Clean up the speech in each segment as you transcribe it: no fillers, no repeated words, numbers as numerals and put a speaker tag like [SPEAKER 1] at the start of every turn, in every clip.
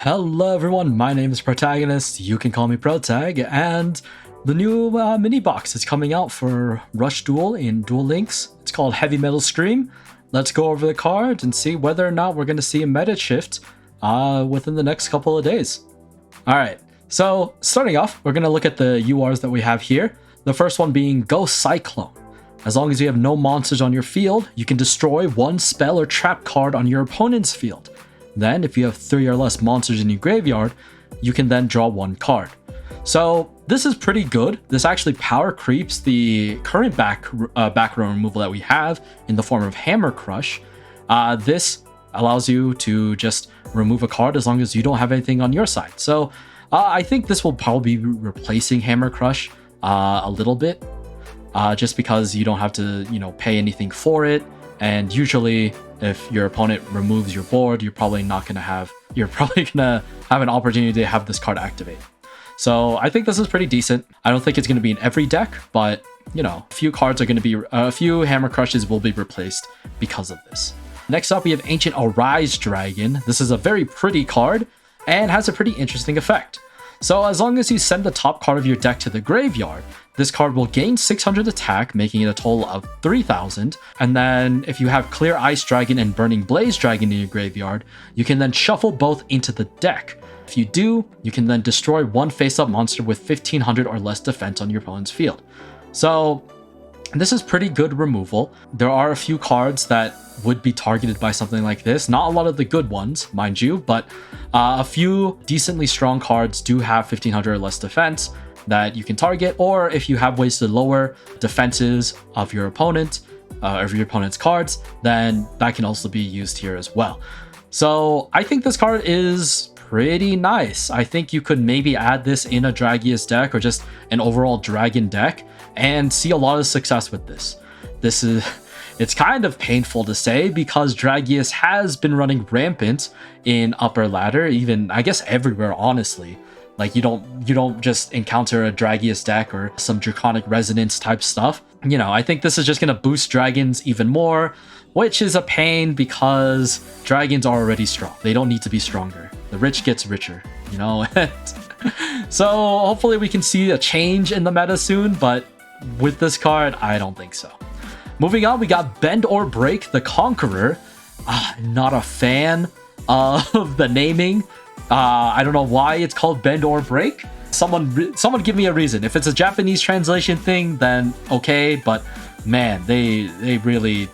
[SPEAKER 1] Hello everyone, my name is Protagonist, you can call me Protag, and the new mini box is coming out for Rush Duel in Duel Links. It's called Heavy Metal Scream. Let's go over the card and see whether or not we're going to see a meta shift within the next couple of days. Alright, so starting off, we're going to look at the URs that we have here. The first one being Go Cyclone. As long as you have no monsters on your field, you can destroy one spell or trap card on your opponent's field. Then, if you have 3 or less monsters in your graveyard, you can then draw one card. So this is pretty good. This actually power creeps the current back row removal that we have in the form of Hammer Crush. This allows you to just remove a card as long as you don't have anything on your side. So I think this will probably be replacing Hammer Crush a little bit, just because you don't have to, pay anything for it. And usually, if your opponent removes your board, you're probably gonna have an opportunity to have this card activate. So I think this is pretty decent. I don't think it's gonna be in every deck, but a few Hammer Crushes will be replaced because of this. Next up, we have Ancient Arise Dragon. This is a very pretty card and has a pretty interesting effect. So as long as you send the top card of your deck to the graveyard, this card will gain 600 attack, making it a total of 3000. And then if you have Clear Ice Dragon and Burning Blaze Dragon in your graveyard, you can then shuffle both into the deck. If you do, you can then destroy one face-up monster with 1500 or less defense on your opponent's field. So this is pretty good removal. There are a few cards that would be targeted by something like this. Not a lot of the good ones, mind you, but a few decently strong cards do have 1500 or less defense that you can target, or if you have ways to lower defenses of your opponent, of your opponent's cards, then that can also be used here as well. So I think this card is pretty nice. I think you could maybe add this in a Dragius deck or just an overall dragon deck and see a lot of success with this. It's kind of painful to say because Dragius has been running rampant in upper ladder, even I guess everywhere, honestly. Like you don't just encounter a Dragius deck or some Draconic Resonance type stuff. I think this is just gonna boost dragons even more, which is a pain because dragons are already strong. They don't need to be stronger. The rich gets richer, So hopefully we can see a change in the meta soon, but with this card, I don't think so. Moving on, we got Bend or Break the Conqueror. Not a fan of the naming. I don't know why it's called Bend or Break. Someone give me a reason. If it's a Japanese translation thing, then okay. But man, they really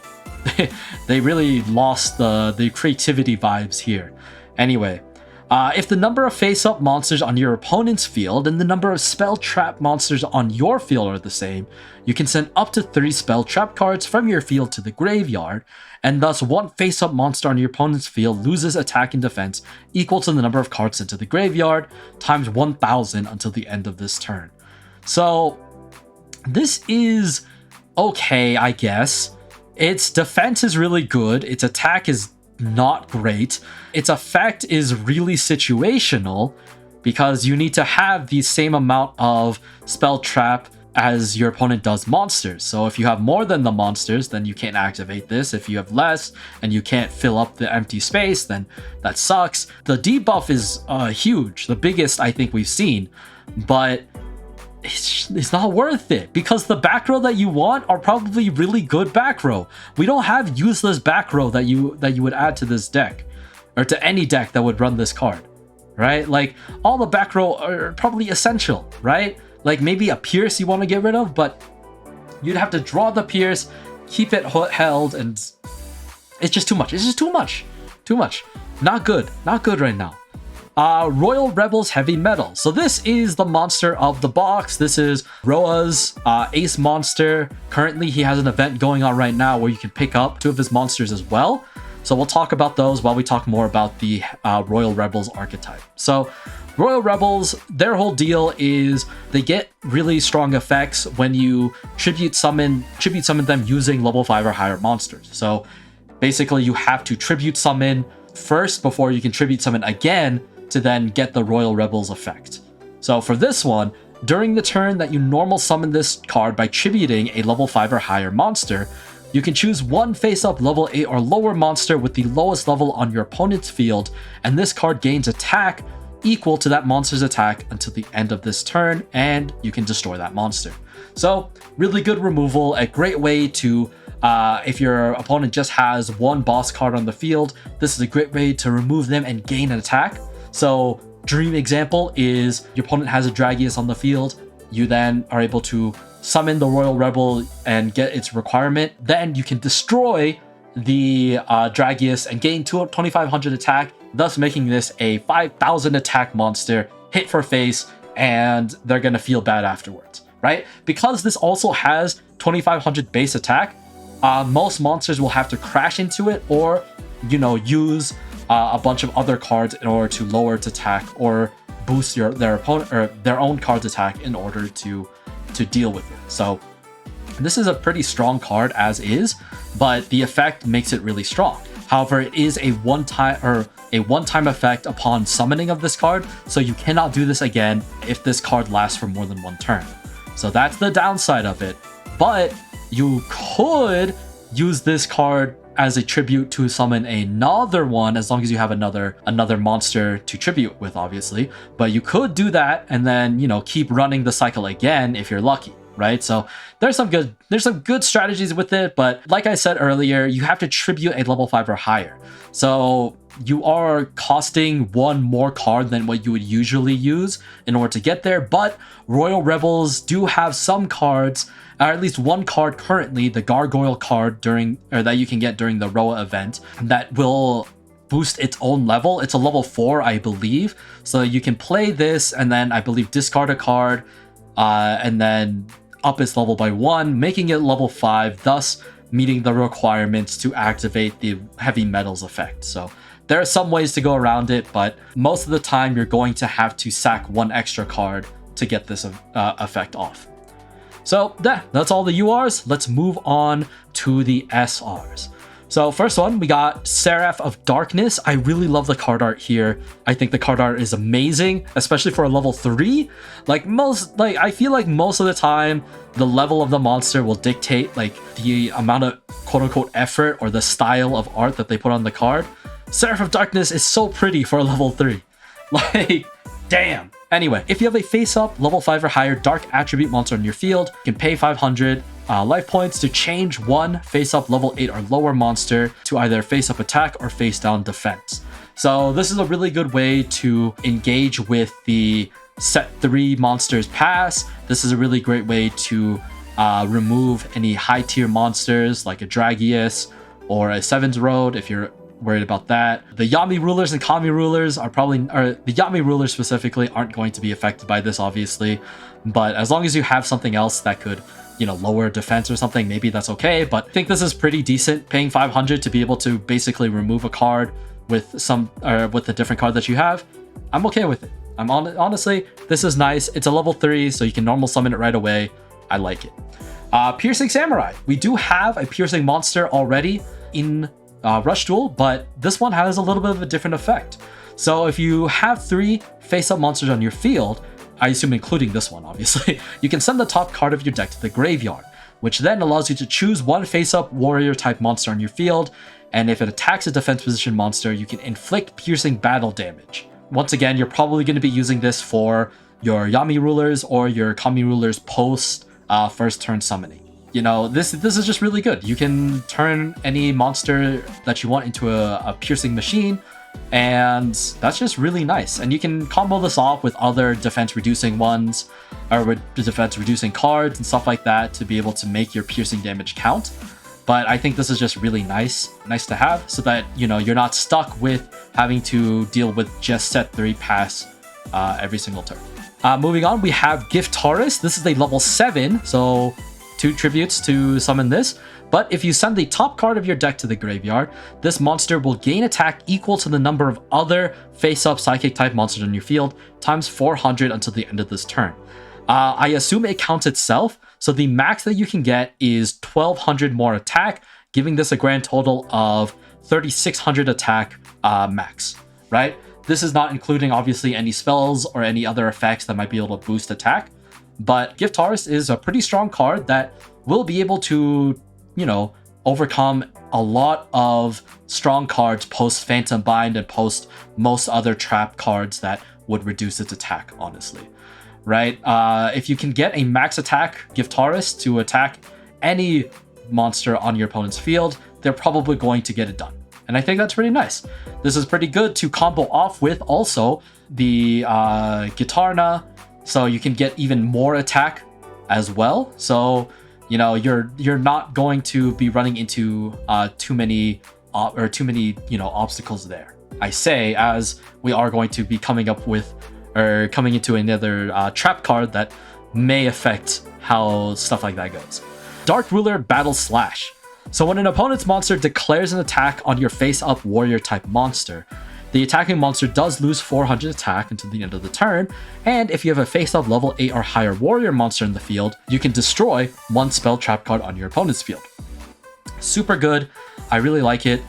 [SPEAKER 1] they really lost the creativity vibes here. Anyway, if the number of face-up monsters on your opponent's field and the number of spell trap monsters on your field are the same, you can send up to 3 spell trap cards from your field to the graveyard, and thus one face-up monster on your opponent's field loses attack and defense equal to the number of cards sent to the graveyard times 1000 until the end of this turn. So this is okay, I guess. Its defense is really good, its attack is not great. Its effect is really situational because you need to have the same amount of spell trap as your opponent does monsters. So if you have more than the monsters, then you can't activate this. If you have less and you can't fill up the empty space, then that sucks. The debuff is huge, the biggest I think we've seen, but it's not worth it because the back row that you want are probably really good back row. We don't have useless back row that you would add to this deck or to any deck that would run this card, right? Like all the back row are probably essential, right? Like maybe a Pierce you want to get rid of, but you'd have to draw the Pierce, keep it held, and it's just too much. It's just too much. Not good right now. Royal Rebels Heavy Metal. So this is the monster of the box. This is Roa's ace monster. Currently, he has an event going on right now where you can pick up 2 of his monsters as well. So we'll talk about those while we talk more about the Royal Rebels archetype. So Royal Rebels, their whole deal is they get really strong effects when you tribute summon them using level 5 or higher monsters. So basically, you have to tribute summon first before you can tribute summon again to then get the Royal Rebels effect. So for this one, during the turn that you normal summon this card by tributing a level 5 or higher monster, You can choose one face-up level 8 or lower monster with the lowest level on your opponent's field, and this card gains attack equal to that monster's attack until the end of this turn, and you can destroy that monster. So really good removal, a great way to, if your opponent just has one boss card on the field, this is a great way to remove them and gain an attack. So dream example is your opponent has a Dragius on the field, you then are able to summon the Royal Rebel and get its requirement, then you can destroy the Dragius and gain 2500 attack, thus making this a 5000 attack monster, hit for face, and they're gonna feel bad afterwards, right? Because this also has 2500 base attack, most monsters will have to crash into it or, use a bunch of other cards in order to lower its attack or boost their opponent or their own card's attack in order to deal with it. So this is a pretty strong card as is, but the effect makes it really strong. However, it is a one-time effect upon summoning of this card, so you cannot do this again if this card lasts for more than one turn. So that's the downside of it. But you could use this card as a tribute to summon another one, as long as you have another monster to tribute with, obviously. But you could do that and then, keep running the cycle again if you're lucky, right? So there's some good strategies with it, but like I said earlier, you have to tribute a level 5 or higher. So you are costing one more card than what you would usually use in order to get there, but Royal Rebels do have some cards, or at least one card currently, the Gargoyle card that you can get during the Roa event, that will boost its own level. It's a level 4, I believe. So you can play this and then I believe discard a card and then up its level by 1, making it level 5, thus meeting the requirements to activate the heavy metals effect. So there are some ways to go around it, but most of the time you're going to have to sack one extra card to get this effect off. So that's all the URs. Let's move on to the SRs. So first one, we got Seraph of Darkness. I really love the card art here. I think the card art is amazing, especially for a level 3. I feel like most of the time, the level of the monster will dictate the amount of quote-unquote effort or the style of art that they put on the card. Seraph of Darkness is so pretty for a level 3. Damn. Anyway, if you have a face-up, level 5 or higher dark attribute monster on your field, you can pay 500 life points to change one face-up level 8 or lower monster to either face-up attack or face-down defense. So this is a really good way to engage with the set 3 monsters pass. This is a really great way to remove any high-tier monsters like a Dragius or a 7's Road if you're worried about that. The Yami rulers and Kami rulers the Yami rulers specifically aren't going to be affected by this, obviously, but as long as you have something else that could, lower defense or something, maybe that's okay. But I think this is pretty decent, paying 500 to be able to basically remove a card with a different card that you have. I'm okay with it. Honestly, this is nice. It's a level 3, so you can normal summon it right away. I like it. Piercing Samurai. We do have a piercing monster already in Rush Duel, but this one has a little bit of a different effect. So if you have 3 face-up monsters on your field, I assume including this one, obviously, you can send the top card of your deck to the graveyard, which then allows you to choose one face-up warrior-type monster on your field, and if it attacks a defense position monster, you can inflict piercing battle damage. Once again, you're probably going to be using this for your Yami rulers or your Kami rulers post first turn summoning. This is just really good. You can turn any monster that you want into a piercing machine, and that's just really nice. And you can combo this off with other defense reducing ones, or with defense reducing cards and stuff like that to be able to make your piercing damage count. But I think this is just really nice to have, so that you're not stuck with having to deal with just set 3 pass every single turn. Moving on, we have Giftaurus. This is a level 7, so 2 tributes to summon this, but if you send the top card of your deck to the graveyard, this monster will gain attack equal to the number of other face-up psychic type monsters on your field times 400 until the end of this turn. I assume it counts itself, so the max that you can get is 1200 more attack, giving this a grand total of 3600 attack max, right? This is not including obviously any spells or any other effects that might be able to boost attack. But Giftaurus is a pretty strong card that will be able to, overcome a lot of strong cards post Phantom Bind and post most other trap cards that would reduce its attack, honestly. Right? If you can get a max attack Giftaris to attack any monster on your opponent's field, they're probably going to get it done. And I think that's pretty nice. This is pretty good to combo off with also the Gitarna, so you can get even more attack as well. So, you know, you're not going to be running into too many obstacles there. I say as we are going to be coming into another trap card that may affect how stuff like that goes. Dark Ruler Battle Slash. So when an opponent's monster declares an attack on your face-up warrior type monster, the attacking monster does lose 400 attack until the end of the turn, and if you have a face-up level 8 or higher warrior monster in the field, you can destroy one spell trap card on your opponent's field. Super good. I really like it.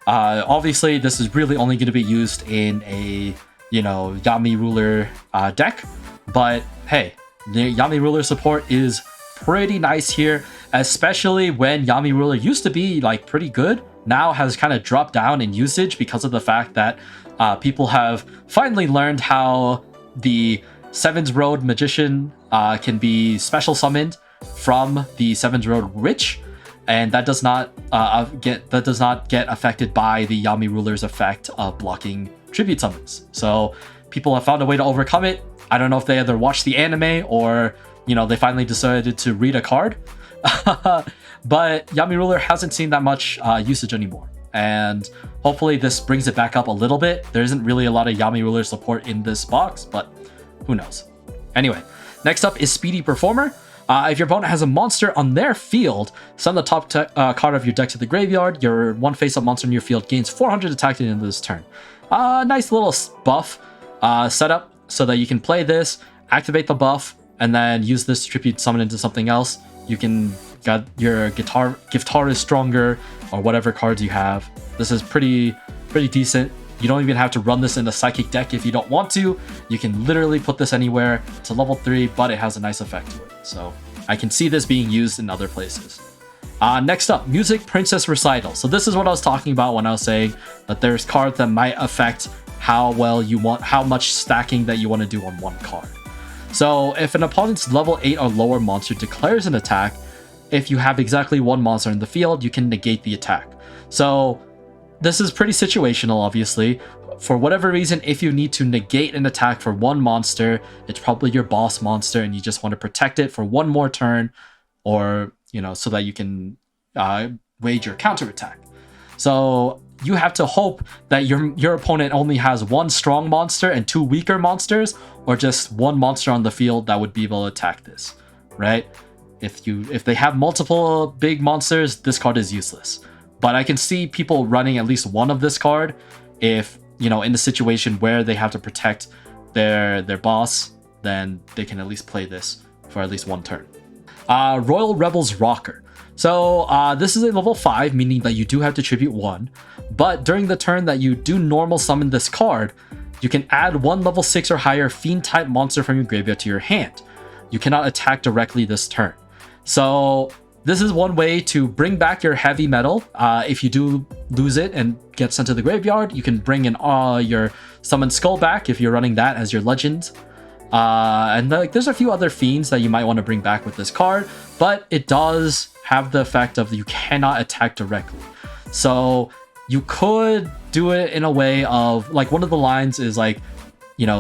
[SPEAKER 1] Obviously, this is really only going to be used in a, Yami Ruler deck, but hey, the Yami Ruler support is pretty nice here, especially when Yami Ruler used to be like pretty good, now has kind of dropped down in usage because of the fact that people have finally learned how the Seven's Road Magician can be special summoned from the Seven's Road Witch, and that does not get affected by the Yami Ruler's effect of blocking tribute summons. So people have found a way to overcome it. I don't know if they either watched the anime or they finally decided to read a card. But Yami Ruler hasn't seen that much usage anymore, and hopefully this brings it back up a little bit. There isn't really a lot of Yami Ruler support in this box, but who knows. Anyway, next up is Speedy Performer. If your opponent has a monster on their field, send the top card of your deck to the graveyard. Your one face-up monster in your field gains 400 attack at the end of this turn. Nice little buff setup so that you can play this, activate the buff, and then use this to tribute summon into something else. You can get your Giftaris Stronger or whatever cards you have. This is pretty decent. You don't even have to run this in the Psychic deck if you don't want to. You can literally put this anywhere. It's a level 3, but it has a nice effect to it. So I can see this being used in other places. Next up, Music Princess Recital. So this is what I was talking about when I was saying that there's cards that might affect how much stacking that you want to do on one card. So if an opponent's level 8 or lower monster declares an attack, if you have exactly one monster in the field, you can negate the attack. So this is pretty situational, obviously. For whatever reason, if you need to negate an attack for one monster, it's probably your boss monster and you just want to protect it for one more turn, or, so that you can wage your counterattack. So you have to hope that your opponent only has one strong monster and two weaker monsters, or just one monster on the field that would be able to attack this, right? If they have multiple big monsters, this card is useless. But I can see people running at least one of this card if, in the situation where they have to protect their boss, then they can at least play this for at least one turn. Royal Rebels Rocker. So this is a level 5, meaning that you do have to tribute 1, but during the turn that you do normal summon this card, you can add one level 6 or higher Fiend type monster from your graveyard to your hand. You cannot attack directly this turn. So this is one way to bring back your heavy metal. If you do lose it and get sent to the graveyard, you can bring in your Summoned Skull back if you're running that as your legend. And there's a few other fiends that you might want to bring back with this card, but it does have the effect of you cannot attack directly. So you could do it in a way of, one of the lines is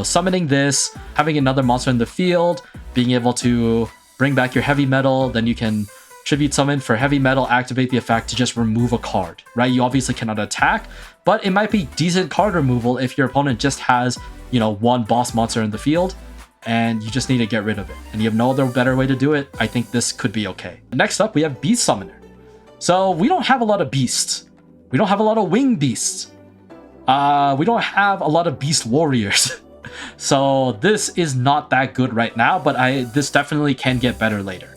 [SPEAKER 1] summoning this, having another monster in the field, being able to bring back your heavy metal, then you can tribute summon for heavy metal, activate the effect to just remove a card, right? You obviously cannot attack, but it might be decent card removal if your opponent just has, one boss monster in the field and you just need to get rid of it and you have no other better way to do it. I think this could be okay. Next up, we have Beast Summoner. So we don't have a lot of beasts. We don't have a lot of wing beasts. We don't have a lot of beast warriors. So this is not that good right now, but this definitely can get better later.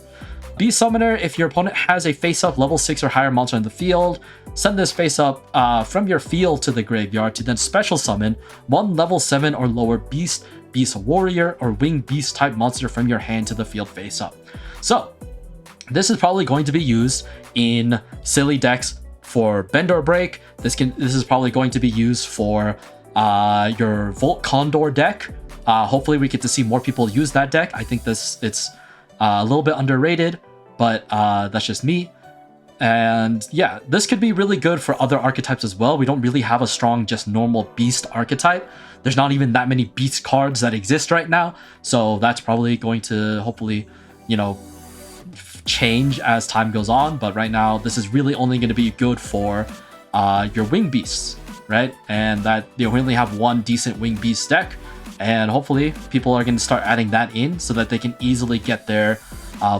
[SPEAKER 1] Beast Summoner, if your opponent has a face-up level 6 or higher monster in the field, send this face-up from your field to the graveyard to then special summon one level 7 or lower beast, beast warrior, or winged beast type monster from your hand to the field face-up. So This is probably going to be used in silly decks for Bend or Break. This is probably going to be used for your Volt Condor deck. Hopefully we get to see more people use that deck. I think it's a little bit underrated, but that's just me. And yeah, this could be really good for other archetypes as well. We don't really have a strong just normal beast archetype. There's not even that many beast cards that exist right now. So that's probably going to hopefully, you know, change as time goes on. But right now, this is really only going to be good for your wing beasts, right? And that we only have one decent wing beast deck. And hopefully people are going to start adding that in so that they can easily get their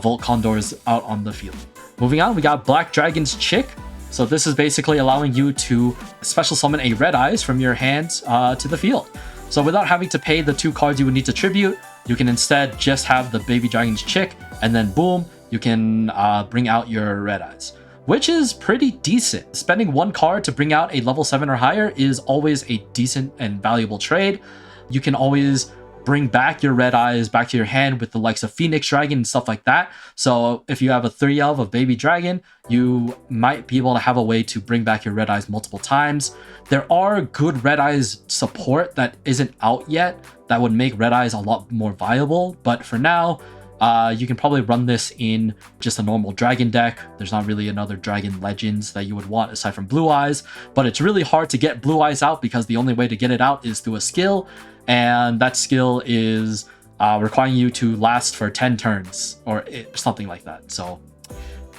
[SPEAKER 1] Volt Condors out on the field. Moving on, we got Black Dragon's Chick. So this is basically allowing you to special summon a Red Eyes from your hand to the field. So without having to pay the 2 cards you would need to tribute, you can instead just have the Baby Dragon's Chick, and then boom, you can bring out your Red Eyes, which is pretty decent. Spending 1 card to bring out a level 7 or higher is always a decent and valuable trade. You can always bring back your Red Eyes back to your hand with the likes of Phoenix Dragon and stuff like that. So if you have a 3 elf of Baby Dragon, you might be able to have a way to bring back your Red Eyes multiple times. There are good Red Eyes support that isn't out yet that would make Red Eyes a lot more viable, but for now, you can probably run this in just a normal dragon deck. There's not really another Dragon Legends that you would want aside from Blue Eyes, but it's really hard to get Blue Eyes out because the only way to get it out is through a skill, and that skill is requiring you to last for 10 turns or something like that. So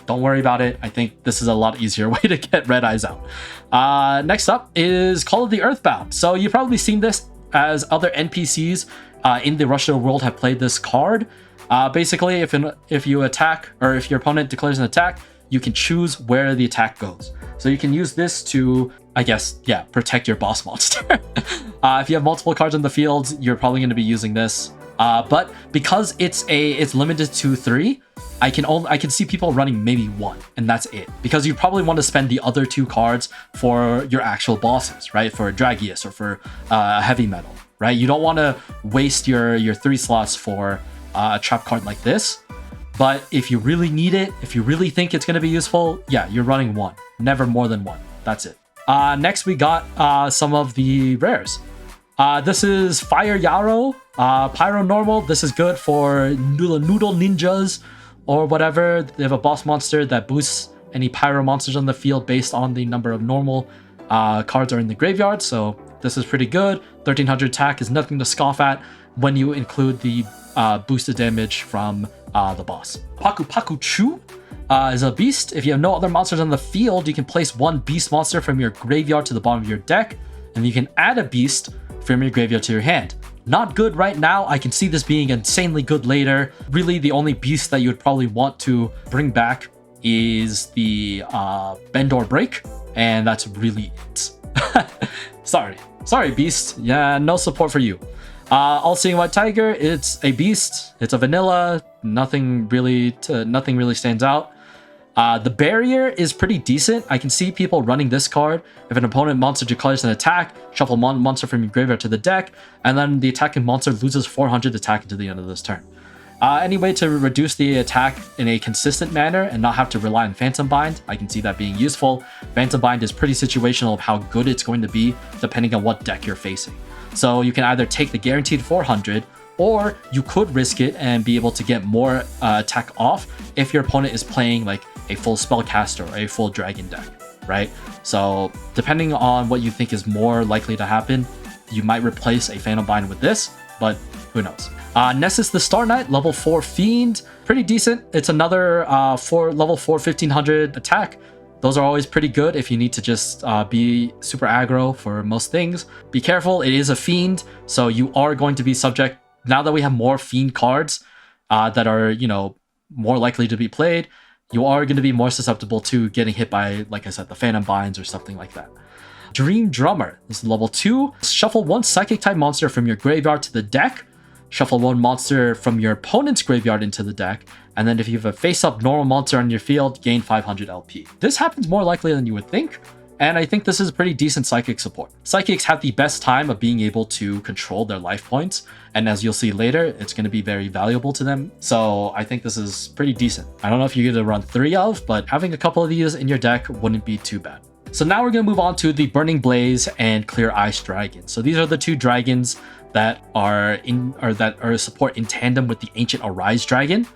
[SPEAKER 1] don't worry about it. I think this is a lot easier way to get Red Eyes out. Next up is Call of the Earthbound. So you've probably seen this as other NPCs in the Rush Duel world have played this card. Basically, if you attack, or if your opponent declares an attack, you can choose where the attack goes. So you can use this to, I guess, yeah, protect your boss monster. If you have multiple cards on the field, you're probably going to be using this. But because it's limited to 3, I can see people running maybe 1, and that's it. Because you probably want to spend the other 2 cards for your actual bosses, right? For Dragius or for Heavy Metal, right? You don't want to waste your 3 slots for a trap card like this. But if you really need it, if you really think it's going to be useful, yeah, you're running 1. Never more than 1. That's it. Next, we got some of the rares. This is Fire Yarrow, Pyro Normal. This is good for Noodle Ninjas or whatever. They have a boss monster that boosts any Pyro monsters on the field based on the number of normal cards are in the graveyard. So this is pretty good. 1300 attack is nothing to scoff at when you include the boosted damage from the boss. Paku Paku Chu is a beast. If you have no other monsters on the field, you can place 1 beast monster from your graveyard to the bottom of your deck, and you can add a beast from your graveyard to your hand. Not good right now. I can see this being insanely good later. Really, the only beast that you would probably want to bring back is the Bend or Break, and that's really it. Sorry, beast. Yeah, no support for you. All-Seeing White Tiger, it's a beast. It's a vanilla. Nothing really stands out. The barrier is pretty decent. I can see people running this card. If an opponent monster declares an attack, shuffle one monster from your graveyard to the deck, and then the attacking monster loses 400 attack until the end of this turn. Any way to reduce the attack in a consistent manner and not have to rely on Phantom Bind, I can see that being useful. Phantom Bind is pretty situational of how good it's going to be depending on what deck you're facing. So you can either take the guaranteed 400, or you could risk it and be able to get more attack off if your opponent is playing like a full spellcaster or a full dragon deck, right? So depending on what you think is more likely to happen, you might replace a Phantom Bind with this, but who knows? Nessus the Star Knight, level 4 Fiend, pretty decent. It's another level 4 1500 attack. Those are always pretty good if you need to just be super aggro for most things. Be careful, it is a Fiend, so you are going to be subject, now that we have more Fiend cards that are, you know, more likely to be played, you are going to be more susceptible to getting hit by, like I said, the Phantom Binds or something like that. Dream Drummer, this is level 2. Shuffle 1 Psychic type monster from your graveyard to the deck. Shuffle 1 monster from your opponent's graveyard into the deck, and then if you have a face-up normal monster on your field, gain 500 LP. This happens more likely than you would think, And I think this is pretty decent Psychic support. Psychics have the best time of being able to control their life points, and as you'll see later, it's going to be very valuable to them. So I think this is pretty decent. I don't know if you're going to run 3 of, but having a couple of these in your deck wouldn't be too bad. So now we're going to move on to the Burning Blaze and Clear Ice Dragon. So these are the 2 dragons that are support in tandem with the Ancient Arise Dragon.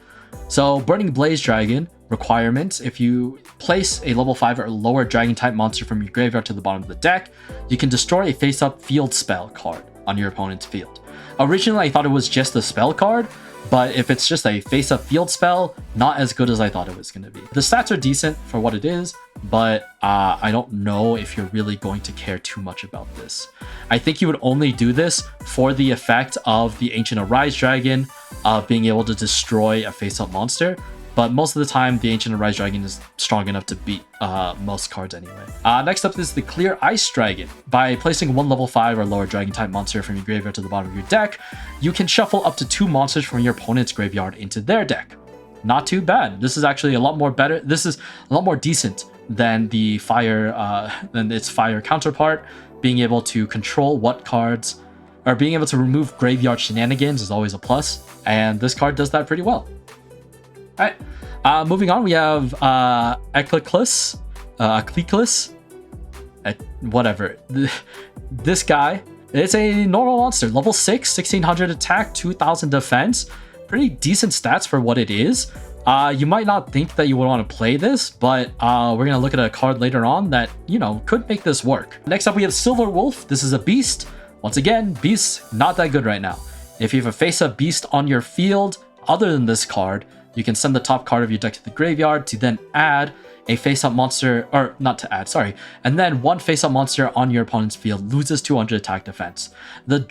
[SPEAKER 1] So Burning Blaze Dragon requirements: if you place a level 5 or lower dragon type monster from your graveyard to the bottom of the deck, you can destroy a face-up field spell card on your opponent's field. Originally I thought it was just a spell card, but if it's just a face-up field spell, not as good as I thought it was going to be. The stats are decent for what it is, but I don't know if you're really going to care too much about this. I think you would only do this for the effect of the Ancient Arise Dragon of being able to destroy a face-up monster, but most of the time the Ancient Arise Dragon is strong enough to beat most cards anyway. Next up is the Clear Ice Dragon. By placing 1 level 5 or lower dragon type monster from your graveyard to the bottom of your deck, you can shuffle up to 2 monsters from your opponent's graveyard into their deck. Not too bad. This is actually a lot more better. This is a lot more decent than the than its fire counterpart. Being able to control what cards, or being able to remove graveyard shenanigans, is always a plus, and this card does that pretty well. All right, moving on, we have Eclipse, whatever. This guy, it's a normal monster, level 6, 1600 attack, 2000 defense. Pretty decent stats for what it is. You might not think that you would want to play this, but we're going to look at a card later on that, you know, could make this work. Next up, we have Silver Wolf. This is a beast. Once again, beasts, not that good right now. If you have a face-up beast on your field, other than this card, you can send the top card of your deck to the graveyard to then add a face-up monster, or not to add, sorry, and then 1 face-up monster on your opponent's field loses 200 attack defense. The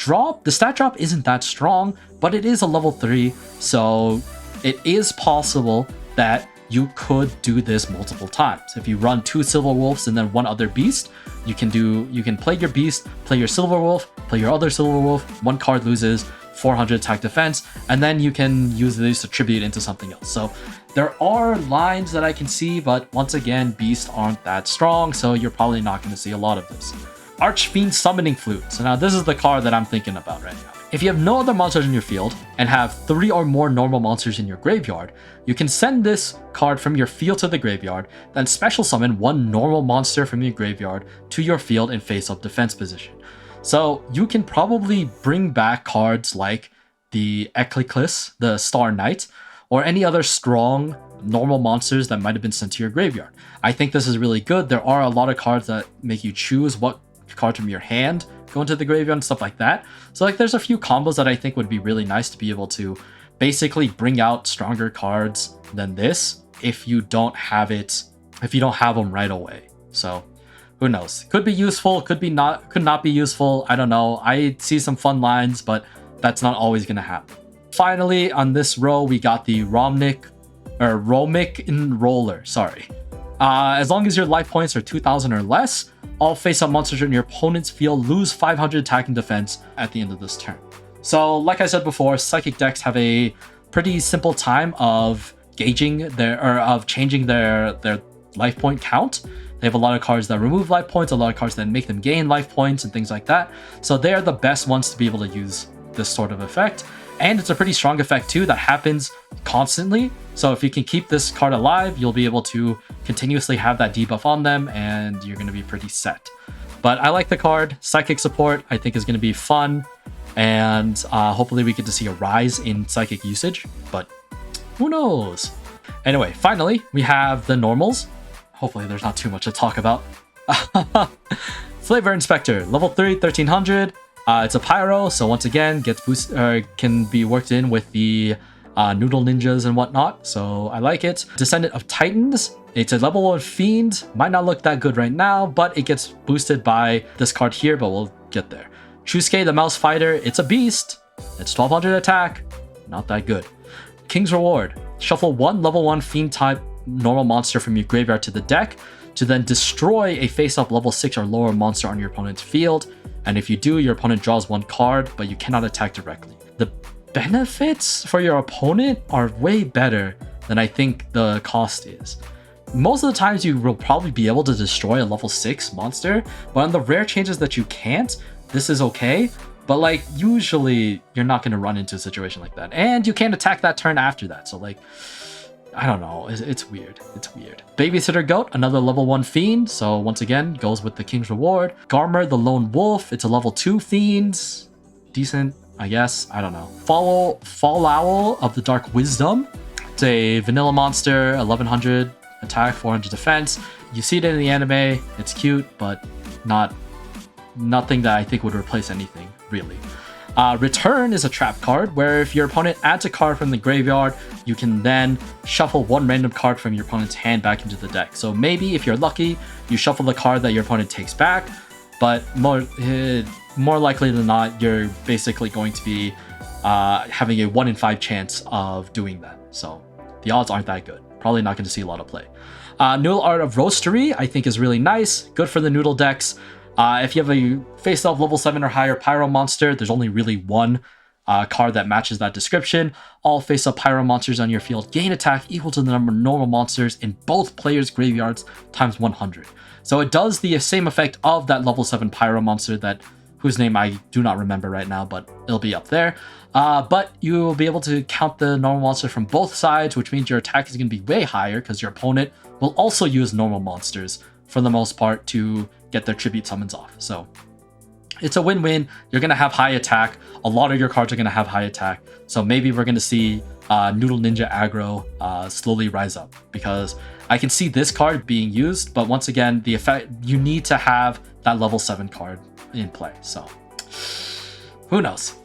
[SPEAKER 1] stat drop isn't that strong, but it is a level 3, so it is possible that you could do this multiple times. If you run 2 Silver Wolves and then 1 other beast, you can play your beast, play your Silver Wolf, play your other Silver Wolf, 1 card loses 400 attack defense, and then you can use these to tribute into something else. So there are lines that I can see, but once again, beasts aren't that strong, so you're probably not going to see a lot of this. Archfiend Summoning Flute. So now this is the card that I'm thinking about right now. If you have no other monsters in your field and have 3 or more normal monsters in your graveyard, you can send this card from your field to the graveyard, then special summon 1 normal monster from your graveyard to your field in face-up defense position. So you can probably bring back cards like the Eclipse, the Star Knight, or any other strong normal monsters that might have been sent to your graveyard. I think this is really good. There are a lot of cards that make you choose what card from your hand go into the graveyard and stuff like that. So like there's a few combos that I think would be really nice to be able to basically bring out stronger cards than this if you don't have them right away. So who knows? Could be useful, could not be useful. I don't know. I see some fun lines, but that's not always gonna happen. Finally, on this row, we got the Romic Enroller. Sorry. As long as your life points are 2,000 or less, all face-up monsters in your opponent's field lose 500 attack and defense at the end of this turn. So, like I said before, Psychic decks have a pretty simple time of changing their life point count. They have a lot of cards that remove life points, a lot of cards that make them gain life points, and things like that. So they are the best ones to be able to use this sort of effect. And it's a pretty strong effect too that happens constantly. So if you can keep this card alive, you'll be able to continuously have that debuff on them, and you're going to be pretty set. But I like the card. Psychic support I think is going to be fun, and hopefully we get to see a rise in Psychic usage, but who knows? Anyway, finally, we have the normals. Hopefully there's not too much to talk about. Flavor Inspector, level 3, 1300. It's a pyro, so once again, gets can be worked in with the Noodle Ninjas and whatnot, so I like it. Descendant of Titans. It's a level 1 fiend. Might not look that good right now, but it gets boosted by this card here, but we'll get there. Chusuke the Mouse Fighter. It's a beast. It's 1200 attack. Not that good. King's Reward. Shuffle 1 level 1 fiend type normal monster from your graveyard to the deck to then destroy a face-up level 6 or lower monster on your opponent's field. And if you do, your opponent draws 1 card, but you cannot attack directly. The benefits for your opponent are way better than I think the cost is. most of the times you will probably be able to destroy a level 6 monster, but on the rare changes that you can't, this is okay. But like usually you're not going to run into a situation like that, and you can't attack that turn after that. So like, I don't know, it's weird. It's weird. Babysitter Goat, another level 1 fiend, so once again goes with the King's Reward. Garmer the Lone Wolf, it's a level 2 fiend, decent, I guess. I don't know. Fall Owl of the Dark Wisdom, it's a vanilla monster, 1100 attack, 400 defense. You see it in the anime, it's cute, but nothing that I think would replace anything, really. Return is a trap card where if your opponent adds a card from the graveyard, you can then shuffle one random card from your opponent's hand back into the deck. So maybe if you're lucky, you shuffle the card that your opponent takes back, but more likely than not, you're basically going to be having a 1 in 5 chance of doing that. So the odds aren't that good. Probably not going to see a lot of play. Noodle Art of Roastery, I think, is really nice. Good for the noodle decks. If you have a face-off level 7 or higher Pyro monster, there's only really one card that matches that description. All face-up Pyro monsters on your field gain attack equal to the number of normal monsters in both players' graveyards times 100. So it does the same effect of that level 7 Pyro monster whose name I do not remember right now, but it'll be up there. But you will be able to count the normal monster from both sides, which means your attack is going to be way higher because your opponent will also use normal monsters for the most part to get their tribute summons off. So it's a win-win. You're going to have high attack. A lot of your cards are going to have high attack. So maybe we're going to see Noodle Ninja aggro slowly rise up, because I can see this card being used, but once again, the effect, you need to have that level 7 card in play. So who knows?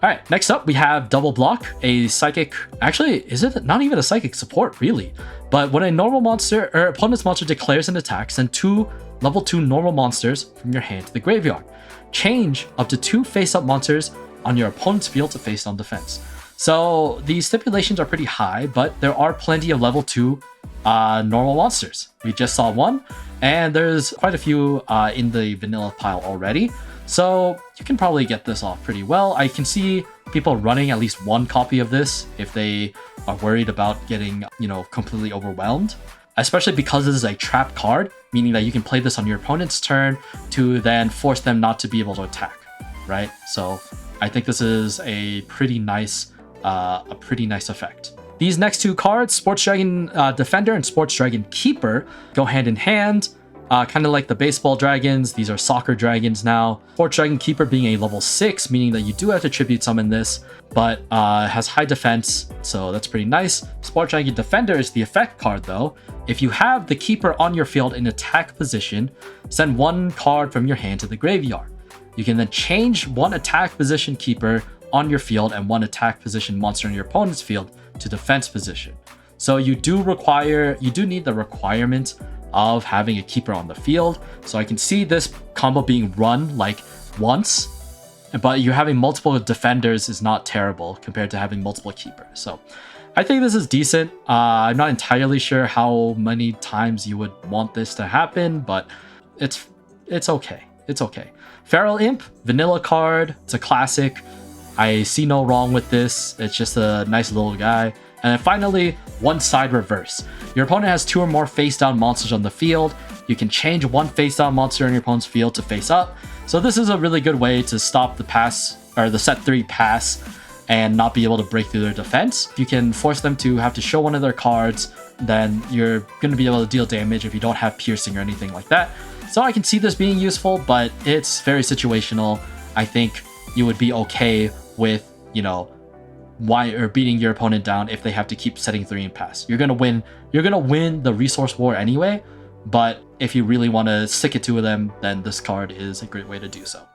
[SPEAKER 1] All right, next up we have Double Block, a psychic. Actually, is it not even a psychic support, really? But when a normal monster or opponent's monster declares an attack, send 2 level 2 normal monsters from your hand to the graveyard. Change up to 2 face-up monsters on your opponent's field to face-down defense. So these stipulations are pretty high, but there are plenty of level 2 normal monsters. We just saw one, and there's quite a few in the vanilla pile already. So you can probably get this off pretty well. I can see people running at least one copy of this if they are worried about getting, completely overwhelmed. Especially because this is a trap card, meaning that you can play this on your opponent's turn to then force them not to be able to attack, right? So I think this is a pretty nice effect. These next 2 cards, Sports Dragon Defender and Sports Dragon Keeper, go hand in hand. Kind of like the baseball dragons, these are soccer dragons now. Sports Dragon Keeper being a level 6, meaning that you do have to tribute summon this, but has high defense, so that's pretty nice. Sports Dragon Defender is the effect card though. If you have the Keeper on your field in attack position, send 1 card from your hand to the graveyard. You can then change 1 attack position Keeper on your field and 1 attack position monster on your opponent's field to defense position. So you do need the requirement of having a Keeper on the field. So I can see this combo being run like once, but you having multiple defenders is not terrible compared to having multiple Keepers. So I think this is decent. I'm not entirely sure how many times you would want this to happen, but it's okay. It's okay. Feral Imp, vanilla card. It's a classic. I see no wrong with this. It's just a nice little guy. And then finally, one side reverse. Your opponent has 2 or more face down monsters on the field. You can change 1 face down monster on your opponent's field to face up. So this is a really good way to stop the pass, or the set 3 pass, and not be able to break through their defense. If you can force them to have to show one of their cards, then you're going to be able to deal damage if you don't have piercing or anything like that. So I can see this being useful, but it's very situational. I think you would be okay with, beating your opponent down if they have to keep setting 3 and pass. You're gonna win the resource war anyway, but if you really want to stick it to them, then this card is a great way to do so.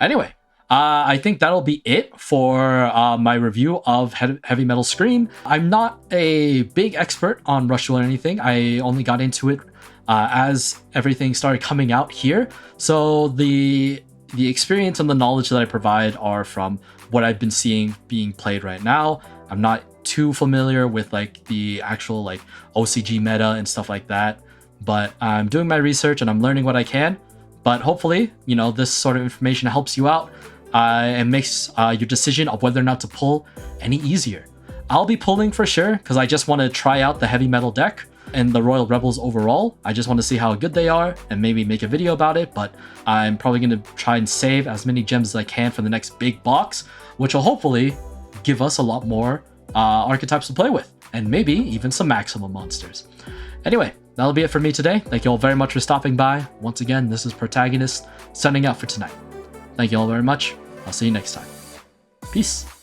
[SPEAKER 1] Anyway, I think that'll be it for my review of Heavy Metal Scream. I'm not a big expert on Rush Duel or anything. I only got into it as everything started coming out here. So the experience and the knowledge that I provide are from what I've been seeing being played right now. I'm not too familiar with like the actual like OCG meta and stuff like that, but I'm doing my research and I'm learning what I can. But hopefully, this sort of information helps you out and makes your decision of whether or not to pull any easier. I'll be pulling for sure because I just want to try out the heavy metal deck. and the Royal Rebels overall. I just want to see how good they are and maybe make a video about it, but I'm probably going to try and save as many gems as I can for the next big box, which will hopefully give us a lot more archetypes to play with, and maybe even some maximum monsters. Anyway, that'll be it for me today. Thank you all very much for stopping by. Once again, this is Protagonist signing out for tonight. Thank you all very much. I'll see you next time. Peace.